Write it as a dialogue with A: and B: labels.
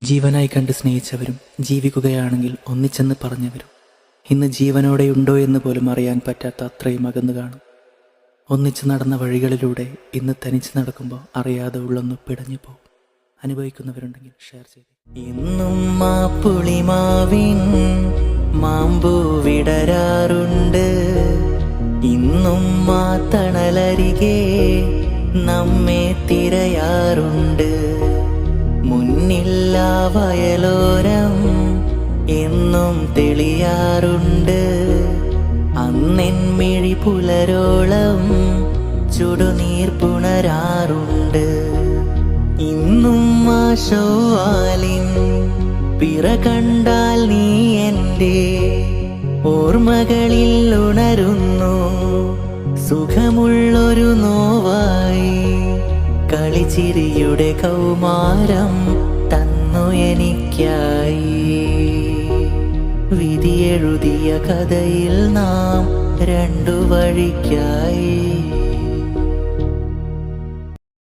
A: ജീവനായി കണ്ട് സ്നേഹിച്ചവരും ജീവിക്കുകയാണെങ്കിൽ ഒന്നിച്ചെന്ന് പറഞ്ഞവരും ഇന്ന് ജീവനോടെയുണ്ടോ എന്ന് പോലും അറിയാൻ പറ്റാത്ത അത്രയും അകന്നു കാണും. ഒന്നിച്ച് നടന്ന വഴികളിലൂടെ ഇന്ന് തനിച്ച് നടക്കുമ്പോൾ അറിയാതെ ഉള്ളൊന്ന് പിടഞ്ഞു പോകും. അനുഭവിക്കുന്നവരുണ്ടെങ്കിൽ ഷെയർ ചെയ്ത്. ഇന്നും മാപ്പുളിമാവിൻ മാമ്പൂ വിടരാറുണ്ട്, ഇന്നും മാത്തണലരികെ നമ്മെ തിരയാറുണ്ട്. മുന്നില്ലാ വയലോരം എന്നും തെളിയാറുണ്ട്, അന്നെൻമിഴി പുലരോളം ചുടുനീർ പുണരാറുണ്ട്. ഇന്നും ആ ശൗവാലിൻ പിറ കണ്ടാൽ നീ എൻ്റെ ഓർമ്മകളിൽ ഉണരുന്നു. സുഖമുള്ളൊരു നോവായി കളിച്ചിരിയുടെ കൗമാരം തന്നു എനിക്കായി. വിധിയെഴുതിയ കഥയിൽ നാം രണ്ടു വഴിക്കായി.